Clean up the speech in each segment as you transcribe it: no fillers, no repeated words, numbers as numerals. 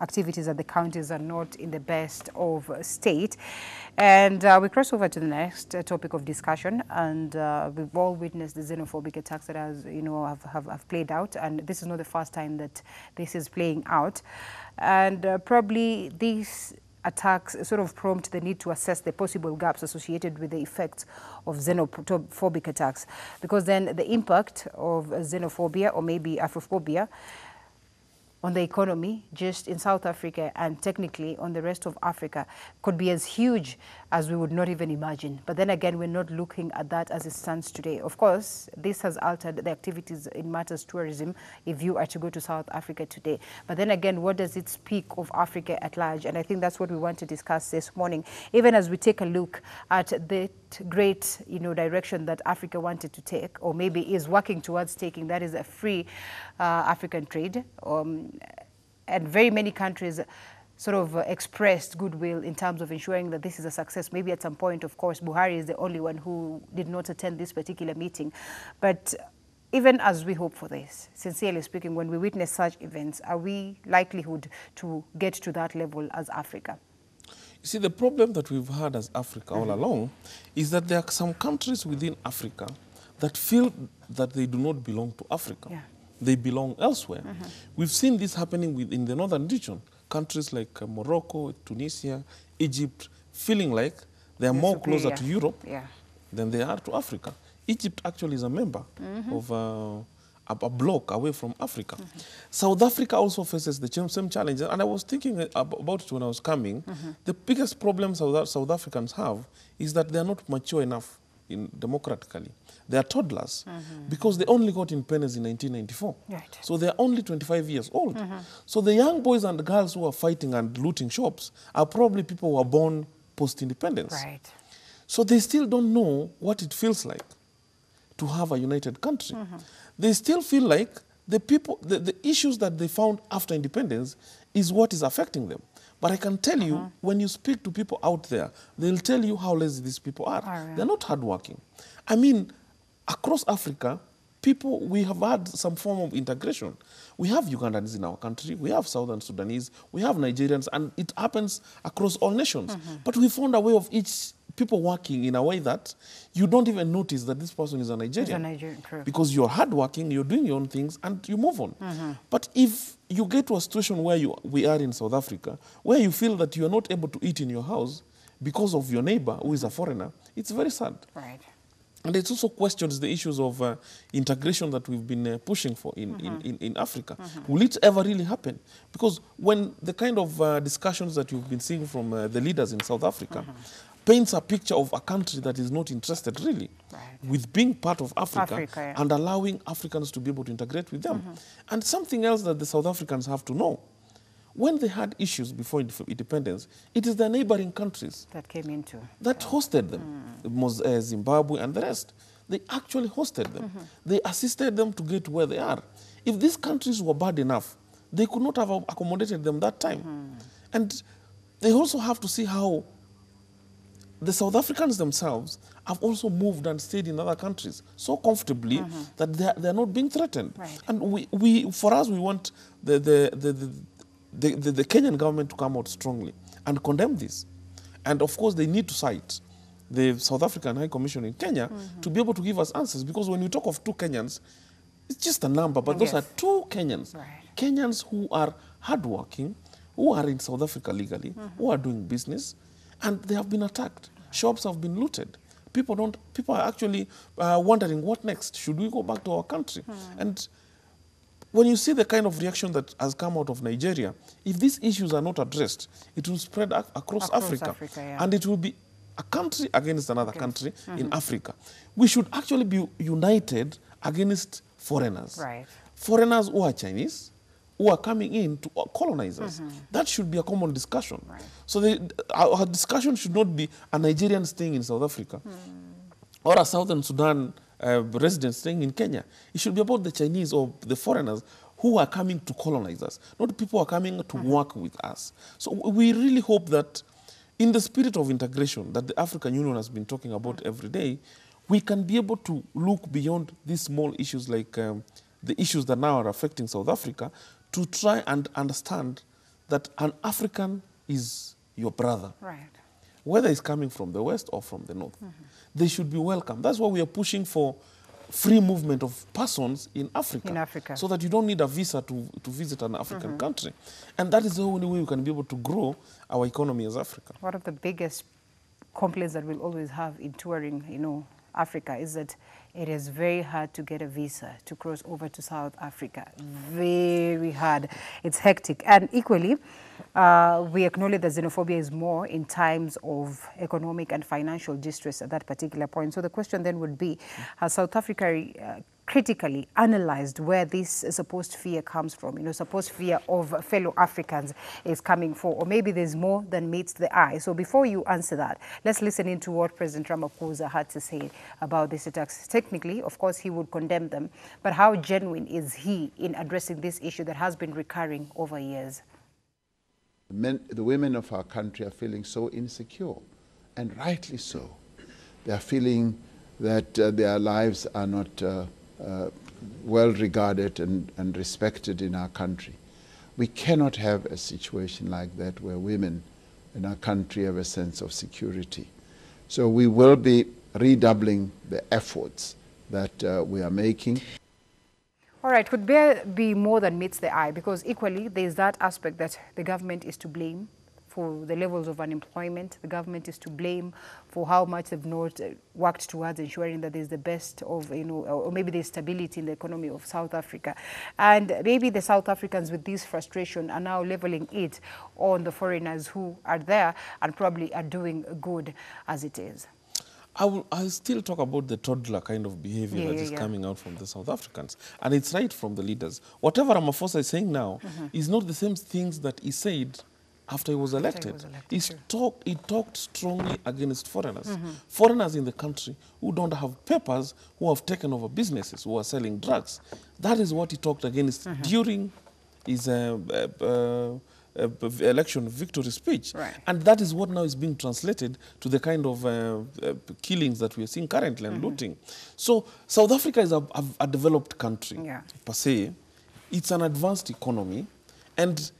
activities at the counties are not in the best of state. And we cross over to the next topic of discussion, and we've all witnessed the xenophobic attacks that have played out, and this is not the first time that this is playing out. And probably these attacks sort of prompt the need to assess the possible gaps associated with the effects of xenophobic attacks, because then the impact of xenophobia or maybe Afrophobia on the economy just in South Africa and technically on the rest of Africa could be as huge as we would not even imagine. But then again, we're not looking at that as it stands today. Of course, this has altered the activities in matters tourism if you are to go to South Africa today. But then again, what does it speak of Africa at large? And I think that's what we want to discuss this morning, even as we take a look at the great direction that Africa wanted to take, or maybe is working towards taking, that is a free African trade. And very many countries sort of expressed goodwill in terms of ensuring that this is a success. Maybe at some point, of course, Buhari is the only one who did not attend this particular meeting. But even as we hope for this, sincerely speaking, when we witness such events, are we likelihood to get to that level as Africa? You see, the problem that we've had as Africa all along is that there are some countries within Africa that feel that they do not belong to Africa. Yeah. They belong elsewhere. We've seen this happening in the northern region. Countries like Morocco, Tunisia, Egypt, feeling like they are more closer to Europe than they are to Africa. Egypt actually is a member of a bloc away from Africa. South Africa also faces the same challenge. And I was thinking about it when I was coming. The biggest problem South Africans have is that they are not mature enough democratically. They are toddlers because they only got independence in 1994. Right. So they are only 25 years old. So the young boys and girls who are fighting and looting shops are probably people who are born post-independence. Right. So they still don't know what it feels like to have a united country. They still feel like the issues that they found after independence is what is affecting them. But I can tell you, when you speak to people out there, they'll tell you how lazy these people are. They're not hardworking. I mean, across Africa, we have had some form of integration. We have Ugandans in our country, we have Southern Sudanese, we have Nigerians, and it happens across all nations. But we found a way of people working in a way that you don't even notice that this person is a Nigerian. It's a Nigerian, correct. Because you're hardworking, you're doing your own things, and you move on. But if you get to a situation where we are in South Africa, where you feel that you're not able to eat in your house because of your neighbor who is a foreigner, it's very sad. Right. And it also questions the issues of integration that we've been pushing for in Africa. Will it ever really happen? Because when the kind of discussions that you've been seeing from the leaders in South Africa paints a picture of a country that is not interested really with being part of Africa and allowing Africans to be able to integrate with them. And something else that the South Africans have to know, when they had issues before independence, it is the neighboring countries that came into that hosted them. Zimbabwe and the rest. They actually hosted them. They assisted them to get where they are. If these countries were bad enough, they could not have accommodated them that time. And they also have to see how the South Africans themselves have also moved and stayed in other countries so comfortably that they're not being threatened. Right. And for us, we want the Kenyan government to come out strongly and condemn this. And of course, they need to cite the South African High Commission in Kenya to be able to give us answers. Because when we talk of 2 Kenyans, it's just a number, but those are 2 Kenyans. Right. Kenyans who are hardworking, who are in South Africa legally, who are doing business, and they have been attacked. Shops have been looted. People are actually wondering, what next? Should we go back to our country? And when you see the kind of reaction that has come out of Nigeria, if these issues are not addressed, it will spread across Africa. And it will be a country against another country in Africa. We should actually be united against foreigners. Right. Foreigners who are Chinese, who are coming in to colonize us. That should be a common discussion. Right. So our discussion should not be a Nigerian staying in South Africa or a Southern Sudan resident staying in Kenya. It should be about the Chinese or the foreigners who are coming to colonize us, not people who are coming to work with us. So we really hope that in the spirit of integration that the African Union has been talking about every day, we can be able to look beyond these small issues like the issues that now are affecting South Africa to try and understand that an African is your brother. Right. Whether it's coming from the West or from the North. They should be welcome. That's why we are pushing for free movement of persons in Africa. In Africa. So that you don't need a visa to visit an African country. And that is the only way we can be able to grow our economy as Africa. One of the biggest complaints that we'll always have in touring, Africa is that it is very hard to get a visa to cross over to South Africa. Very hard. It's hectic. And equally, we acknowledge that xenophobia is more in times of economic and financial distress at that particular point. So the question then would be, has South Africa critically analyzed where this supposed fear comes from, supposed fear of fellow Africans is coming for, or maybe there's more than meets the eye. So before you answer that, let's listen into what President Ramaphosa had to say about these attacks. Technically, of course, he would condemn them, but how genuine is he in addressing this issue that has been recurring over years? The women of our country are feeling so insecure, and rightly so. They are feeling that their lives are not well regarded and respected in our country. We cannot have a situation like that where women in our country have a sense of security. So we will be redoubling the efforts that we are making. All right, could there be more than meets the eye? Because equally, there's that aspect that the government is to blame for the levels of unemployment. The government is to blame for how much they've not worked towards ensuring that there's the best of, or maybe there's stability in the economy of South Africa. And maybe the South Africans with this frustration are now leveling it on the foreigners who are there and probably are doing good as it is. I'll still talk about the toddler kind of behavior that is coming out from the South Africans. And it's right from the leaders. Whatever Ramaphosa is saying now is not the same things that he said after he was elected. He talked strongly against foreigners. Foreigners in the country who don't have papers, who have taken over businesses, who are selling drugs. That is what he talked against during his election victory speech. Right. And that is what now is being translated to the kind of killings that we are seeing currently and looting. So South Africa is a developed country, per se. It's an advanced economy, and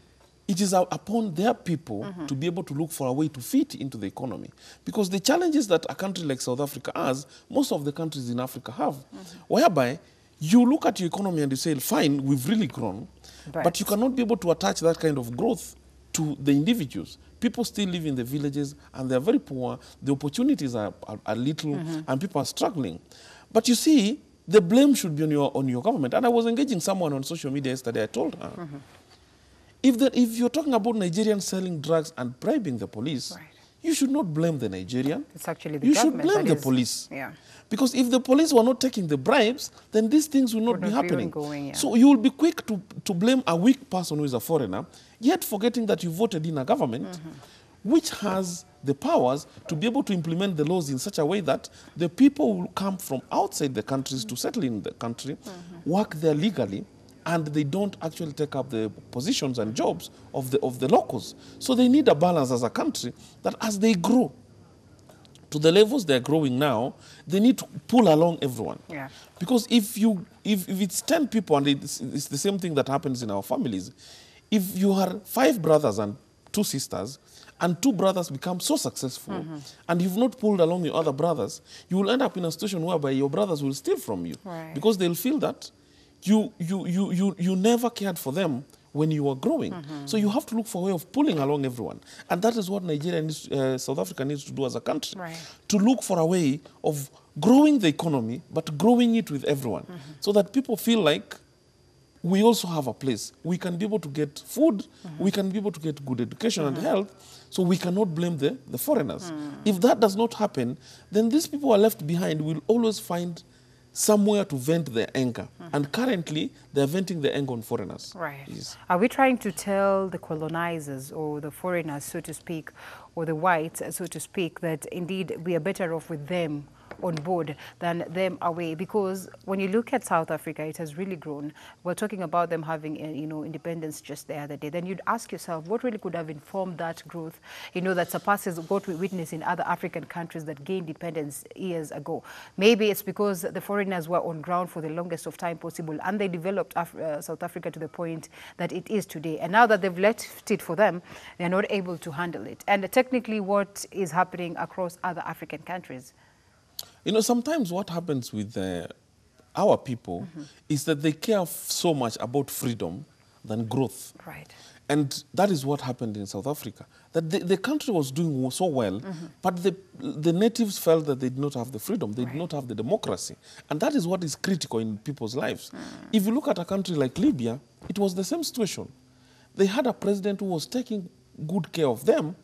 it is upon their people to be able to look for a way to fit into the economy. Because the challenges that a country like South Africa has, most of the countries in Africa have, whereby you look at your economy and you say, fine, we've really grown, but you cannot be able to attach that kind of growth to the individuals. People still live in the villages and they're very poor. The opportunities are little and people are struggling. But you see, the blame should be on your government. And I was engaging someone on social media yesterday. I told her, if you're talking about Nigerians selling drugs and bribing the police, you should not blame the Nigerian. It's actually the you government. You should blame the police. Because if the police were not taking the bribes, then these things will not be happening. So you will be quick to blame a weak person who is a foreigner, yet forgetting that you voted in a government which has the powers to be able to implement the laws in such a way that the people will come from outside the countries to settle in the country, work there legally, and they don't actually take up the positions and jobs of the locals. So they need a balance as a country that as they grow to the levels they're growing now, they need to pull along everyone. Because if it's 10 people, and it's the same thing that happens in our families, if you are 5 brothers and 2 sisters, and 2 brothers become so successful, and you've not pulled along your other brothers, you will end up in a situation whereby your brothers will steal from you. Because they'll feel that you never cared for them when you were growing. So you have to look for a way of pulling along everyone. And that is what Nigeria needs, South Africa needs to do as a country. To look for a way of growing the economy, but growing it with everyone. So that people feel like we also have a place. We can be able to get food, we can be able to get good education and health, so we cannot blame the foreigners. If that does not happen, then these people who are left behind will always find somewhere to vent their anger. And currently, they're venting their anger on foreigners. Are we trying to tell the colonizers or the foreigners, so to speak, or the whites, so to speak, that indeed we are better off with them on board than them away, because when you look at South Africa, it has really grown. We're talking about them having, independence just the other day. Then you'd ask yourself, what really could have informed that growth, that surpasses what we witness in other African countries that gained independence years ago? Maybe it's because the foreigners were on ground for the longest of time possible, and they developed South Africa to the point that it is today. And now that they've left it for them, they're not able to handle it. And technically, what is happening across other African countries? Sometimes what happens with our people is that they care so much about freedom than growth. Right. And that is what happened in South Africa. That the country was doing so well, but the natives felt that they did not have the freedom, they did not have the democracy. And that is what is critical in people's lives. If you look at a country like Libya, it was the same situation. They had a president who was taking good care of them,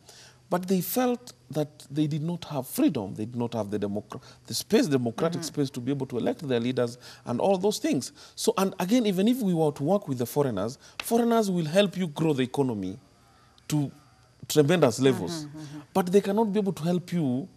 but they felt that they did not have freedom. They did not have the democratic space to be able to elect their leaders and all those things. So, and again, even if we were to work with the foreigners will help you grow the economy to tremendous levels. But they cannot be able to help you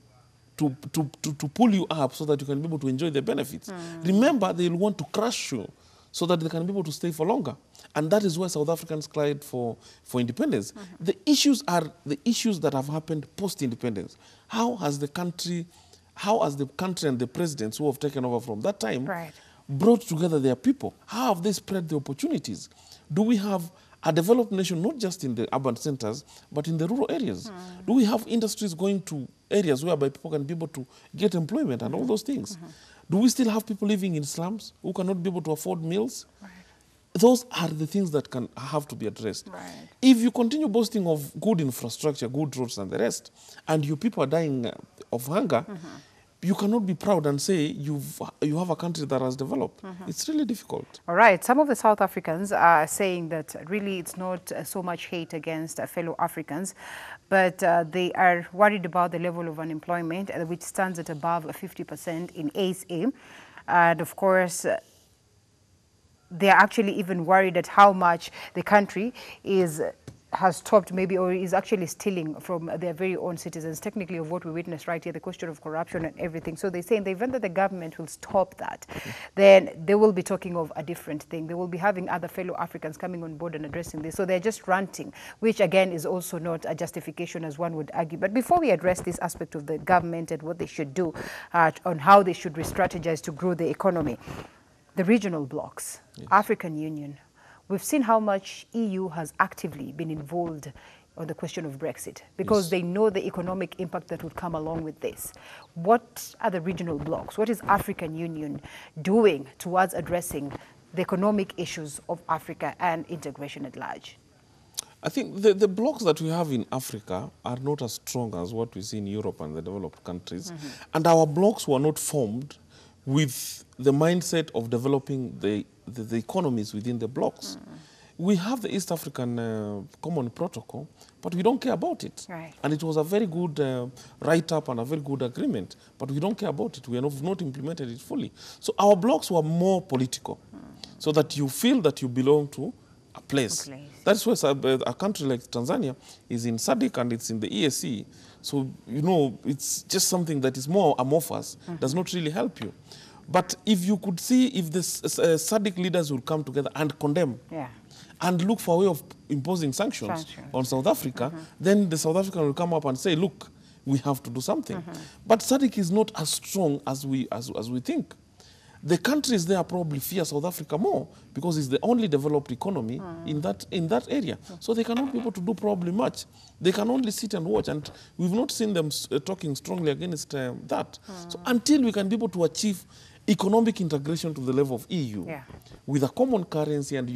to pull you up so that you can be able to enjoy the benefits. Remember, they will want to crush you so that they can be able to stay for longer. And that is why South Africans cried for independence. The issues are the issues that have happened post-independence. How has the country and the presidents who have taken over from that time brought together their people? How have they spread the opportunities? Do we have a developed nation, not just in the urban centers, but in the rural areas? Do we have industries going to areas whereby people can be able to get employment and all those things? Do we still have people living in slums who cannot be able to afford meals? Those are the things that have to be addressed. If you continue boasting of good infrastructure, good roads and the rest, and your people are dying of hunger, you cannot be proud and say you have a country that has developed. It's really difficult. All right. Some of the South Africans are saying that really it's not so much hate against fellow Africans, but they are worried about the level of unemployment, which stands at above 50% in SA. And of course, they're actually even worried at how much the country has stopped maybe or is actually stealing from their very own citizens, technically of what we witnessed right here, the question of corruption and everything. So they say in the event that the government will stop that, then they will be talking of a different thing. They will be having other fellow Africans coming on board and addressing this. So they're just ranting, which again is also not a justification as one would argue. But before we address this aspect of the government and what they should do on how they should re-strategize to grow the economy, the regional blocs, African Union, we've seen how much EU has actively been involved on the question of Brexit because they know the economic impact that would come along with this. What are the regional blocs? What is African Union doing towards addressing the economic issues of Africa and integration at large? I think the blocs that we have in Africa are not as strong as what we see in Europe and the developed countries. And our blocs were not formed with the mindset of developing the economies within the blocs. We have the East African Common Protocol, but we don't care about it. And it was a very good write-up and a very good agreement, but we don't care about it. We have not implemented it fully. So our blocs were more political, so that you feel that you belong to a place. That's why a country like Tanzania is in SADC and it's in the EAC. So, it's just something that is more amorphous, does not really help you. But if you could see if the SADC leaders will come together and condemn and look for a way of imposing sanctions on South Africa, then the South African will come up and say, look, we have to do something. But SADC is not as strong as we think. The countries there probably fear South Africa more because it's the only developed economy in that area. So they cannot be able to do probably much. They can only sit and watch, and we've not seen them talking strongly against that. So until we can be able to achieve economic integration to the level of EU with a common currency and,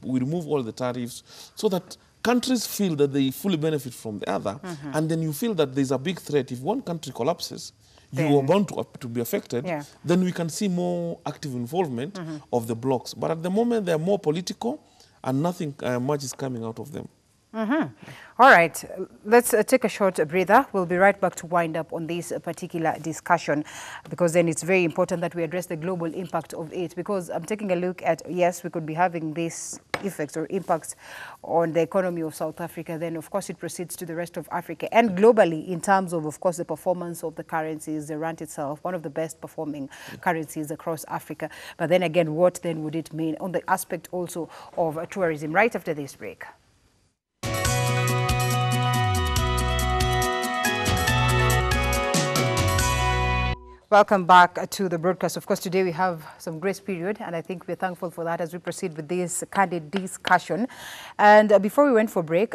we remove all the tariffs so that countries feel that they fully benefit from the other, and then you feel that there's a big threat. If one country collapses, you are bound to be affected, then we can see more active involvement of the blocs. But at the moment, they are more political, and nothing much is coming out of them. All right, let's take a short breather. We'll be right back to wind up on this particular discussion, because then it's very important that we address the global impact of it, because I'm taking a look at, yes, we could be having these effects or impacts on the economy of South Africa. Then, of course, it proceeds to the rest of Africa and globally in terms of course, the performance of the currencies, the rand itself, one of the best performing currencies across Africa. But then again, what then would it mean on the aspect also of tourism? Right after this break. Welcome back to the broadcast. Of course, today we have some grace period, and I think we're thankful for that as we proceed with this candid discussion. And before we went for break,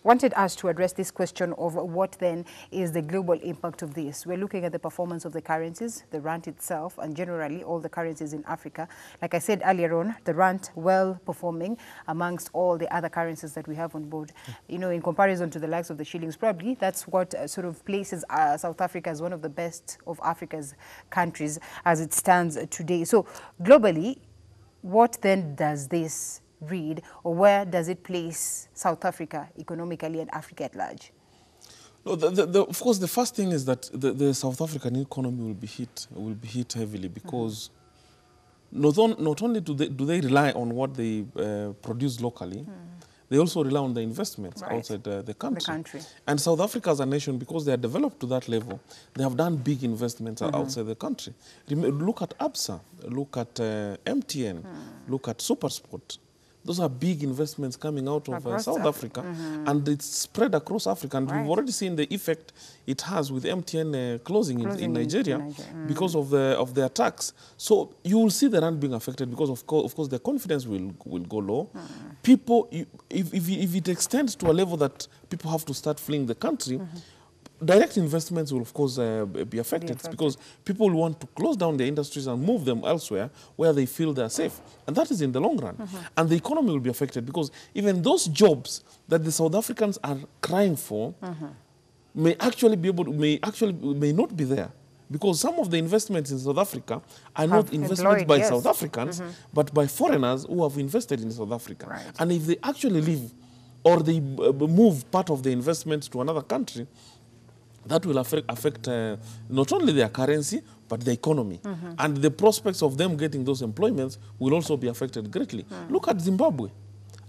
wanted us to address this question of what then is the global impact of this. We're looking at the performance of the currencies, the rand itself, and generally all the currencies in Africa. Like I said earlier on, the rand well performing amongst all the other currencies that we have on board. You know, in comparison to the likes of the shillings, probably that's what sort of places South Africa as one of the best of Africa's countries as it stands today. So globally, what then does this read, or where does it place South Africa economically and Africa at large? No, of course, the first thing is that the South African economy will be hit heavily, because not only do they rely on what they produce locally, they also rely on the investments outside the country. And South Africa as a nation, because they are developed to that level, they have done big investments outside the country. Look at ABSA, look at MTN, look at SuperSport. Those are big investments coming out of South Africa, and it's spread across Africa. And we've already seen the effect it has with MTN closing in Nigeria because of the attacks. So you will see the rand being affected, because of course the confidence will go low. People, if it extends to a level that people have to start fleeing the country, direct investments will, of course, be affected, because people will want to close down their industries and move them elsewhere where they feel they're safe. And that is in the long run. And the economy will be affected, because even those jobs that the South Africans are crying for may not be there. Because some of the investments in South Africa are not investments by South Africans, but by foreigners who have invested in South Africa. And if they actually leave, or they move part of the investments to another country, that will affect not only their currency, but the economy. And the prospects of them getting those employments will also be affected greatly. Look at Zimbabwe,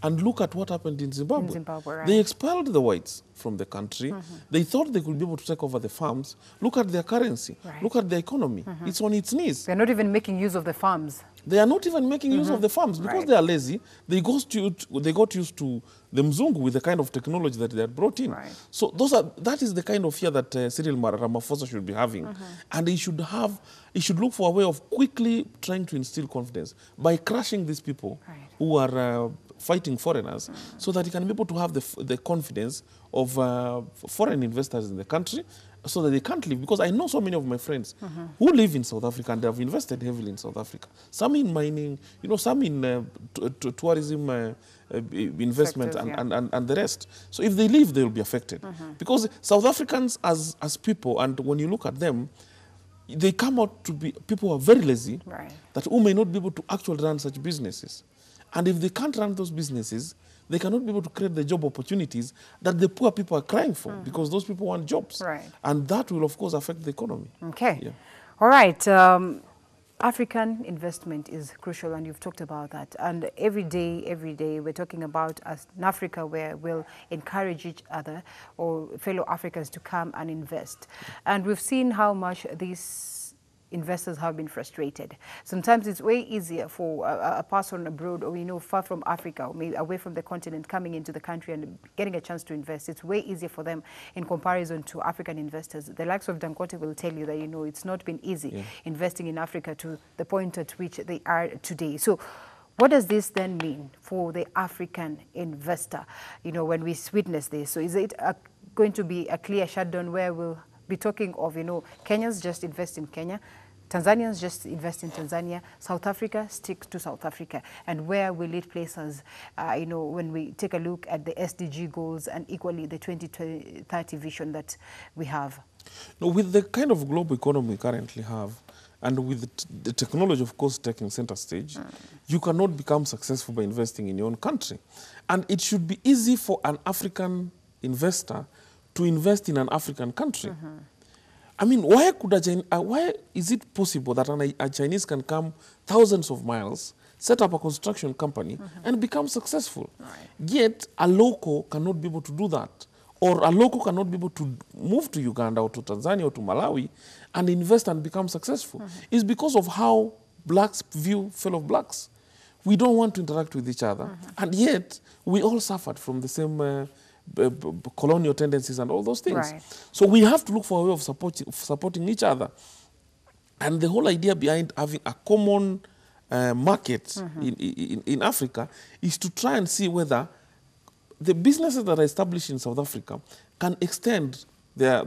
and look at what happened in Zimbabwe. They expelled the whites from the country. They thought they could be able to take over the farms. Look at their currency. Look at the economy. It's on its knees. They're not even making use of the farms. They are not even making use of the farms, because they are lazy. They got used to the Mzungu with the kind of technology that they had brought in. So that is the kind of fear that Cyril Ramaphosa should be having. And he should look for a way of quickly trying to instill confidence by crushing these people who are fighting foreigners, so that he can be able to have the confidence of foreign investors in the country, so that they can't leave. Because I know so many of my friends who live in South Africa, and they have invested heavily in South Africa. Some in mining, some in tourism investment, and the rest. So if they leave, they will be affected. Because South Africans as people, and when you look at them, they come out to be people who are very lazy, that who may not be able to actually run such businesses. And if they can't run those businesses, they cannot be able to create the job opportunities that the poor people are crying for, because those people want jobs. And that will, of course, affect the economy. Okay. All right. African investment is crucial, and you've talked about that. And every day, we're talking about an Africa where we'll encourage each other or fellow Africans to come and invest. And we've seen how much these investors have been frustrated. Sometimes it's way easier for a person abroad, or far from Africa, or maybe away from the continent, coming into the country and getting a chance to invest. It's way easier for them in comparison to African investors. The likes of Dangote will tell you that it's not been easy investing in Africa to the point at which they are today. So what does this then mean for the African investor, when we witness this? So is it going to be a clear shutdown where we'll be talking of, Kenyans just invest in Kenya, Tanzanians just invest in Tanzania, South Africa stick to South Africa? And where will it place us, when we take a look at the SDG goals and equally the 2030 vision that we have? No, with the kind of global economy we currently have, and with the technology, of course, taking center stage, you cannot become successful by investing in your own country. And it should be easy for an African investor to invest in an African country. I mean, why is it possible that a Chinese can come thousands of miles, set up a construction company, and become successful? Yet, a local cannot be able to do that. Or a local cannot be able to move to Uganda or to Tanzania or to Malawi and invest and become successful. It's because of how blacks view fellow blacks. We don't want to interact with each other. And yet, we all suffered from the same colonial tendencies and all those things. So we have to look for a way of supporting each other. And the whole idea behind having a common market in Africa is to try and see whether the businesses that are established in South Africa can extend their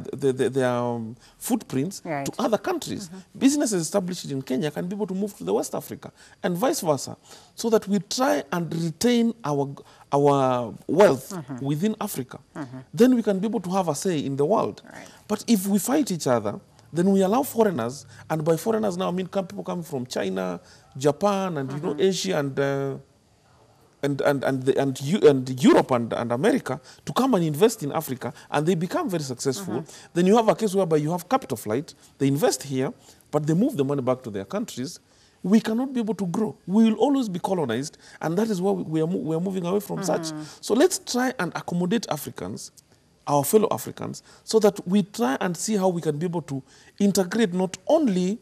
footprints to other countries. Businesses established in Kenya can be able to move to the West Africa and vice versa, so that we try and retain our wealth within Africa. Then we can be able to have a say in the world. But if we fight each other, then we allow foreigners, and by foreigners now I mean people coming from China, Japan, and Asia, and Europe and America to come and invest in Africa, and they become very successful. Then you have a case whereby you have capital flight. They invest here, but they move the money back to their countries. We cannot be able to grow. We will always be colonized, and that is why we are moving away from such. So let's try and accommodate Africans, our fellow Africans, so that we try and see how we can be able to integrate not only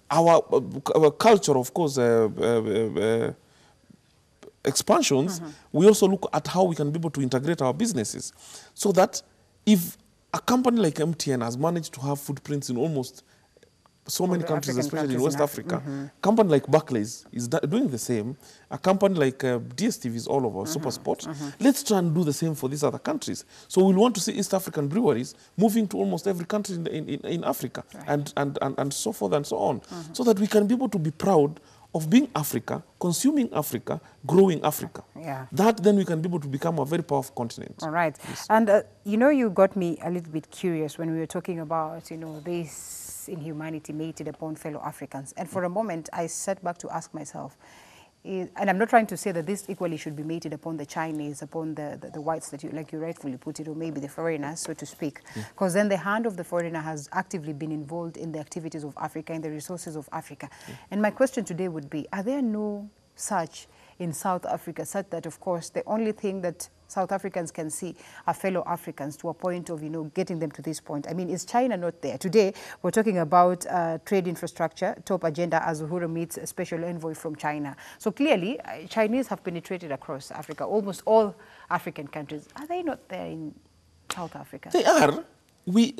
our culture, of course, expansions, we also look at how we can be able to integrate our businesses, so that if a company like MTN has managed to have footprints in almost so many countries, especially in West Africa, a company like Barclays is doing the same, a company like DSTV is all over, SuperSport. Let's try and do the same for these other countries. So we'll want to see East African breweries moving to almost every country in Africa, and so forth and so on, so that we can be able to be proud of being Africa, consuming Africa, growing Africa. That then we can be able to become a very powerful continent. All right. Yes. And, you got me a little bit curious when we were talking about, this inhumanity meted upon fellow Africans. And for a moment, I sat back to ask myself, and I'm not trying to say that this equally should be meted upon the Chinese, upon the whites that like you rightfully put it, or maybe the foreigners, so to speak. Because then the hand of the foreigner has actively been involved in the activities of Africa, in the resources of Africa. And my question today would be, are there no such in South Africa, such that, of course, the only thing that South Africans can see are fellow Africans to a point of, getting them to this point? I mean, is China not there? Today, we're talking about trade infrastructure, top agenda as Uhuru meets a special envoy from China. So clearly, Chinese have penetrated across Africa, almost all African countries. Are they not there in South Africa? They are.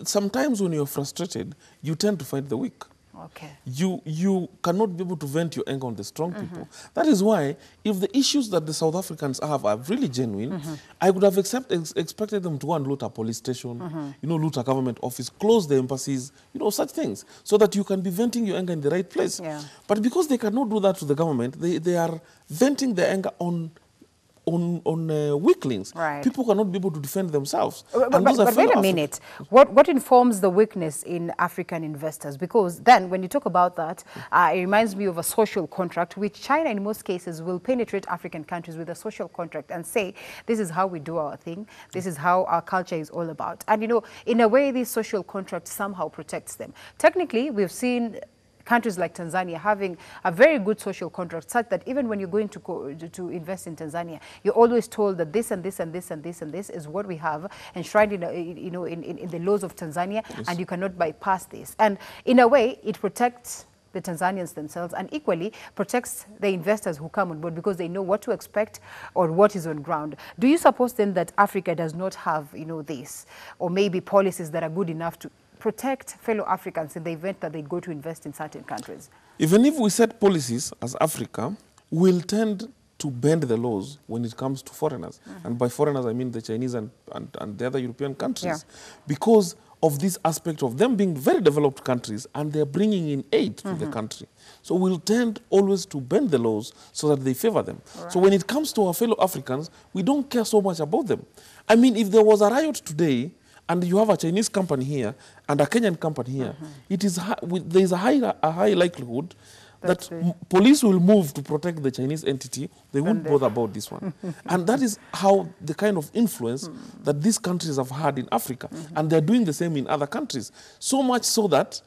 Sometimes when you're frustrated, you tend to fight the weak. Okay. You cannot be able to vent your anger on the strong people. That is why, if the issues that the South Africans have are really genuine, I would have expected them to go and loot a police station, loot a government office, close the embassies, such things, so that you can be venting your anger in the right place. But because they cannot do that to the government, they are venting their anger on weaklings. People cannot be able to defend themselves. But wait a minute. What informs the weakness in African investors? Because then when you talk about that, it reminds me of a social contract, which China in most cases will penetrate African countries with a social contract and say, this is how we do our thing. This is how our culture is all about. And in a way, this social contract somehow protects them. Technically, we've seen countries like Tanzania having a very good social contract, such that even when you're going to invest in Tanzania, you're always told that this and this and this and this and this is what we have enshrined in the laws of Tanzania, and you cannot bypass this. And in a way, it protects the Tanzanians themselves, and equally protects the investors who come on board, because they know what to expect or what is on ground. Do you suppose then that Africa does not have, this, or maybe policies that are good enough to protect fellow Africans in the event that they go to invest in certain countries? Even if we set policies as Africa, we'll tend to bend the laws when it comes to foreigners. And by foreigners, I mean the Chinese and the other European countries. Because of this aspect of them being very developed countries, and they're bringing in aid to the country. So we'll tend always to bend the laws so that they favor them. So when it comes to our fellow Africans, we don't care so much about them. I mean, if there was a riot today, and you have a Chinese company here and a Kenyan company here, it is there is a high likelihood that police will move to protect the Chinese entity. They won't bother about this one. And that is how the kind of influence that these countries have had in Africa. And they're doing the same in other countries. So much so that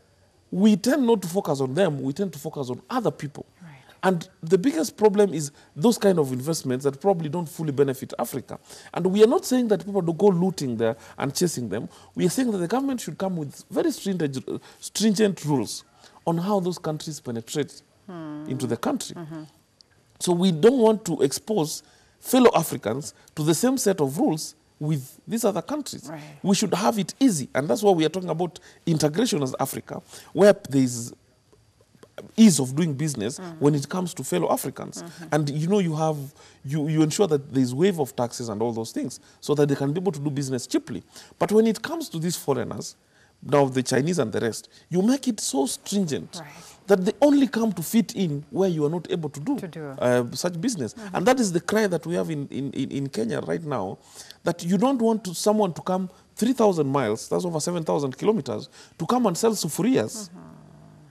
we tend not to focus on them, we tend to focus on other people. Right. And the biggest problem is those kind of investments that probably don't fully benefit Africa. And we are not saying that people do go looting there and chasing them. We are saying that the government should come with very stringent rules on how those countries penetrate into the country. So we don't want to expose fellow Africans to the same set of rules with these other countries. Right. We should have it easy, and that's why we are talking about integration as Africa, where there is ease of doing business when it comes to fellow Africans. And you know, you ensure that there is waive of taxes and all those things so that they can be able to do business cheaply. But when it comes to these foreigners, now the Chinese and the rest, you make it so stringent that they only come to fit in where you are not able to do such business. And that is the cry that we have in Kenya right now, that you don't want someone to come 3,000 miles, that's over 7,000 kilometers, to come and sell sufurias.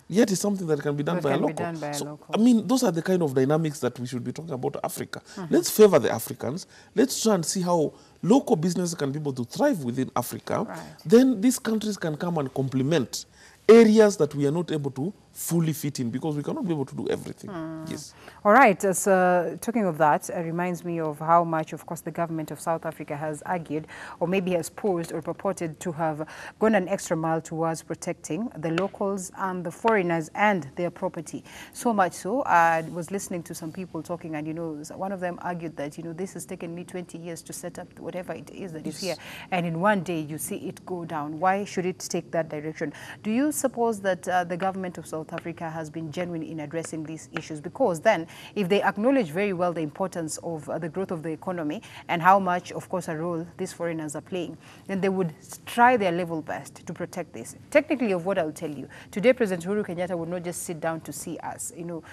Yet it's something that can be done by a local. I mean, those are the kind of dynamics that we should be talking about Africa. Let's favor the Africans. Let's try and see how local businesses can be able to thrive within Africa. Then these countries can come and complement areas that we are not able to fully fit in, because we cannot be able to do everything. Yes. All right. So talking of that, it reminds me of how much, of course, the government of South Africa has argued, or maybe has posed or purported to have gone an extra mile towards protecting the locals and the foreigners and their property. So much so, I was listening to some people talking, and, you know, one of them argued that, you know, this has taken me 20 years to set up whatever it is that is here. And in one day, you see it go down. Why should it take that direction? Do you suppose that the government of South Africa has been genuine in addressing these issues? Because then, if they acknowledge very well the importance of the growth of the economy and how much, of course, a role these foreigners are playing, then they would try their level best to protect this. Technically, of what I'll tell you, today President Uhuru Kenyatta would not just sit down to see us, you know,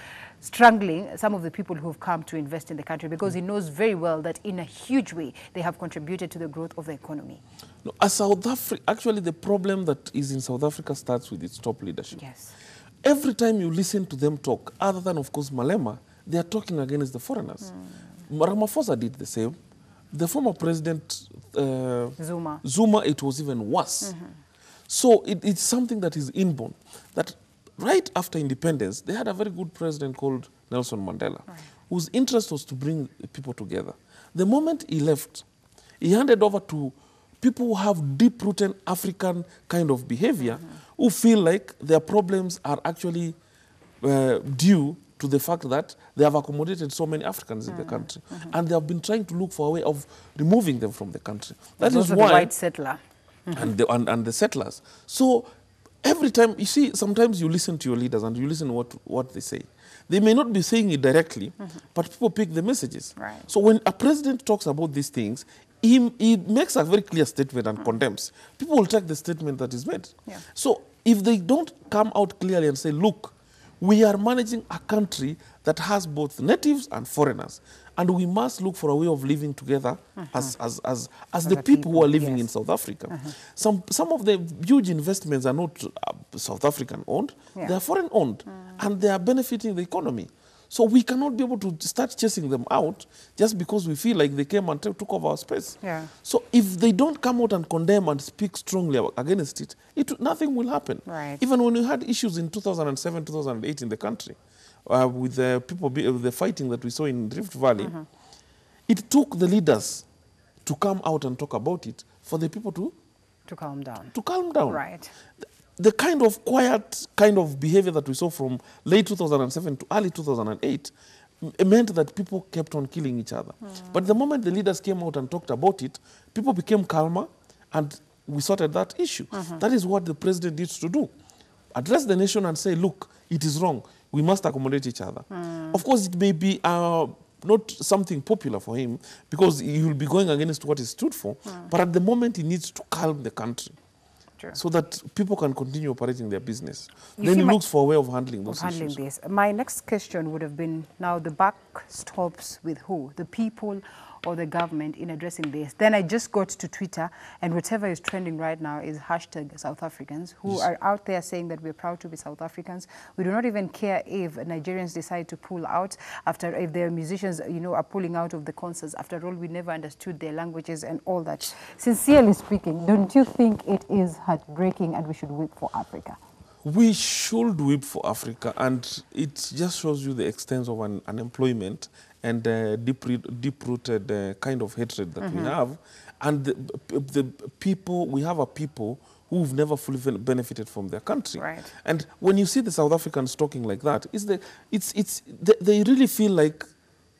strangling some of the people who have come to invest in the country, because he knows very well that in a huge way they have contributed to the growth of the economy. No, as South Africa, actually the problem that is in South Africa starts with its top leadership. Yes. Every time you listen to them talk, other than, of course, Malema, they are talking against the foreigners. Ramaphosa did the same. The former president, Zuma, it was even worse. So it's something that is inborn. That right after independence, they had a very good president called Nelson Mandela, whose interest was to bring people together. The moment he left, he handed over to people who have deep-rooted African kind of behavior, who feel like their problems are actually due to the fact that they have accommodated so many Africans in the country. And they have been trying to look for a way of removing them from the country. That is why the white settler. And the settlers. So every time, you see, sometimes you listen to your leaders and you listen what they say. They may not be saying it directly, but people pick the messages. So when a president talks about these things, he makes a very clear statement and condemns. People will take the statement that is made. So if they don't come out clearly and say, look, we are managing a country that has both natives and foreigners, and we must look for a way of living together as the people who are living in South Africa. Some of the huge investments are not South African owned, they are foreign owned, and they are benefiting the economy. So we cannot be able to start chasing them out just because we feel like they came and took over our space. So if they don't come out and condemn and speak strongly against it, nothing will happen. Even when we had issues in 2007, 2008 in the country, with the people, the fighting that we saw in Rift Valley, it took the leaders to come out and talk about it for the people to calm down. To calm down. The kind of quiet kind of behavior that we saw from late 2007 to early 2008 meant that people kept on killing each other. But the moment the leaders came out and talked about it, people became calmer, and we sorted that issue. That is what the president needs to do. Address the nation and say, look, it is wrong. We must accommodate each other. Of course, it may be not something popular for him, because he will be going against what he stood for. But at the moment, he needs to calm the country. So that people can continue operating their business. Then he looks for a way of handling those issues. My next question would have been, now the buck stops with who? The people or the government in addressing this. Then I just got to Twitter, and whatever is trending right now is hashtag South Africans, who are out there saying that we're proud to be South Africans. We do not even care if Nigerians decide to pull out after, if their musicians, you know, are pulling out of the concerts. After all, we never understood their languages and all that. Sincerely speaking, don't you think it is heartbreaking and we should weep for Africa? We should weep for Africa, and it just shows you the extent of unemployment and deep-rooted kind of hatred that we have. And the people, we have a people who've never fully benefited from their country. Right. And when you see the South Africans talking like that, they really feel like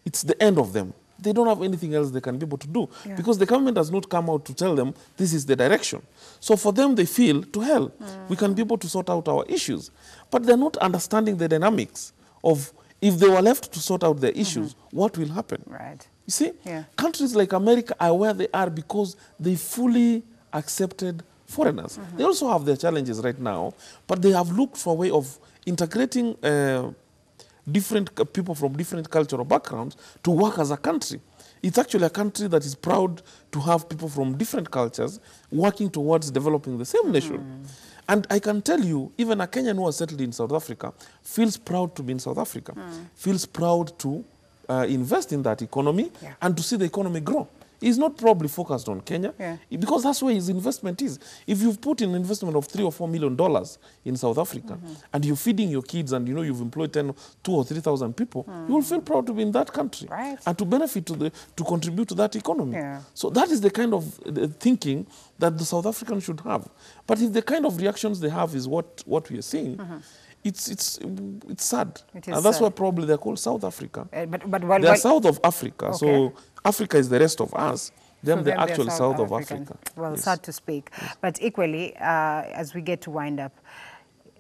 it's the end of them. They don't have anything else they can be able to do, because the government has not come out to tell them this is the direction. So for them, they feel, to hell, we can be able to sort out our issues. But they're not understanding the dynamics of, if they were left to sort out their issues, what will happen? Right. You see, Yeah. countries like America are where they are because they fully accepted foreigners. They also have their challenges right now, but they have looked for a way of integrating different people from different cultural backgrounds to work as a country. It's actually a country that is proud to have people from different cultures working towards developing the same nation. And I can tell you, even a Kenyan who has settled in South Africa feels proud to be in South Africa, feels proud to invest in that economy and to see the economy grow. He's not probably focused on Kenya, because that's where his investment is. If you've put in an investment of $3 or $4 million in South Africa, and you're feeding your kids, and you know you've employed 2,000 or 3,000 people, you will feel proud to be in that country and to benefit to contribute to that economy. So that is the kind of thinking that the South Africans should have. But if the kind of reactions they have is what we are seeing, it's sad. And that's why probably they're called South Africa. But they're south of Africa, Okay. so Africa is the rest of us. Them, So they're them, they're actually south of African. Africa. Well, Yes. sad to speak. But equally, as we get to wind up,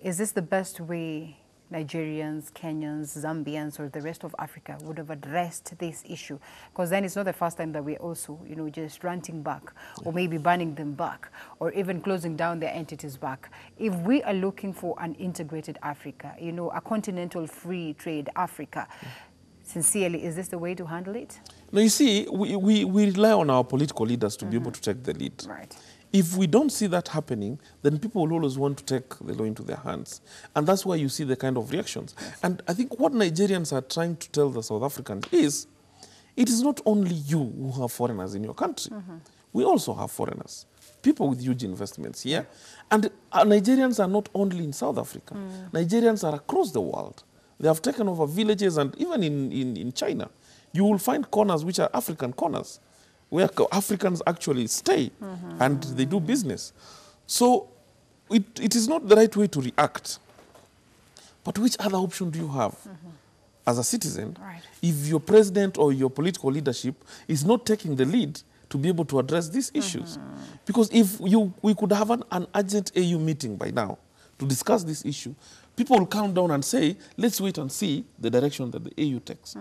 is this the best way Nigerians, Kenyans, Zambians, or the rest of Africa would have addressed this issue? Because then it's not the first time that we're also, you know, just ranting back, or maybe banning them back, or even closing down their entities back. If we are looking for an integrated Africa, you know, a continental free trade Africa, sincerely, is this the way to handle it? Now, you see, we rely on our political leaders to be able to take the lead. Right. If we don't see that happening, then people will always want to take the law into their hands. And that's why you see the kind of reactions. And I think what Nigerians are trying to tell the South Africans is, it is not only you who have foreigners in your country. We also have foreigners, people with huge investments here. And Nigerians are not only in South Africa. Nigerians are across the world. They have taken over villages, and even in China, you will find corners which are African corners, where Africans actually stay and they do business. So it is not the right way to react. But which other option do you have as a citizen if your president or your political leadership is not taking the lead to be able to address these issues? Because if we could have an urgent AU meeting by now to discuss this issue, people will calm down and say, let's wait and see the direction that the AU takes.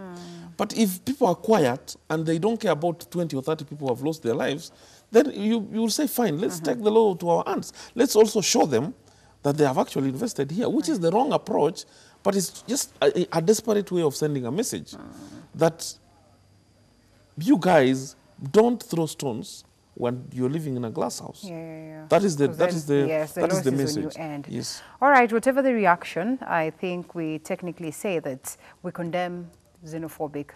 But if people are quiet and they don't care about 20 or 30 people who have lost their lives, then you will say, fine, let's take the law to our hands. Let's also show them that they have actually invested here, which is the wrong approach, but it's just a desperate way of sending a message that you guys don't throw stones when you're living in a glass house. That is the message. Yes. All right, whatever the reaction, I think we technically say that we condemn xenophobic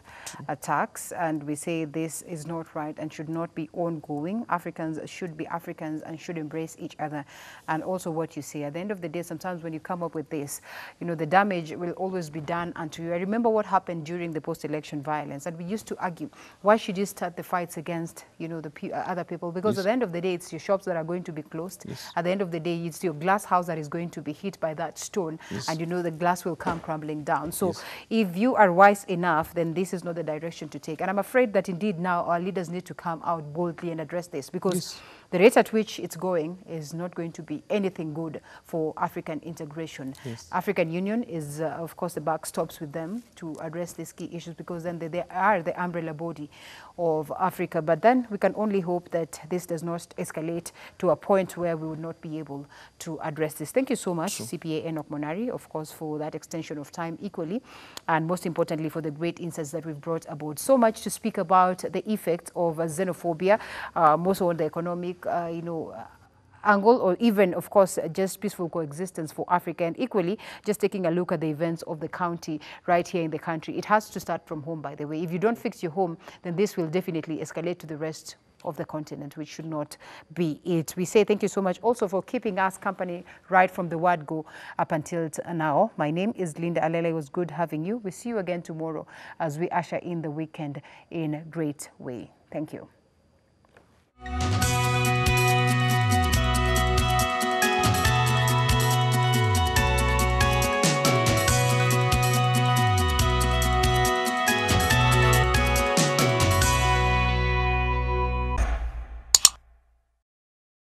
attacks, and we say this is not right and should not be ongoing. Africans should be Africans and should embrace each other. And also what you say, at the end of the day, sometimes when you come up with this, you know, the damage will always be done unto you. I remember what happened during the post-election violence, and we used to argue, why should you start the fights against, you know, the other people? Because at the end of the day, it's your shops that are going to be closed. At the end of the day, it's your glass house that is going to be hit by that stone, and you know the glass will come crumbling down. So if you are wise enough, then this is not the direction to take. And I'm afraid that indeed now our leaders need to come out boldly and address this, because the rate at which it's going is not going to be anything good for African integration. Yes. African Union is, of course, the buck stops with them to address these key issues, because then they are the umbrella body of Africa. But then we can only hope that this does not escalate to a point where we would not be able to address this. Thank you so much, CPA Enoch Monari, of course, for that extension of time equally, and most importantly for the great insights that we've brought aboard. So much to speak about the effects of xenophobia, more so on the economic, angle, or even, of course, just peaceful coexistence for Africa, and equally just taking a look at the events of the county right here in the country. It has to start from home, by the way. If you don't fix your home, then this will definitely escalate to the rest of the continent, which should not be it. We say thank you so much also for keeping us company right from the word go up until now. My name is Linda Alele. It was good having you. We'll see you again tomorrow as we usher in the weekend in a great way. Thank you.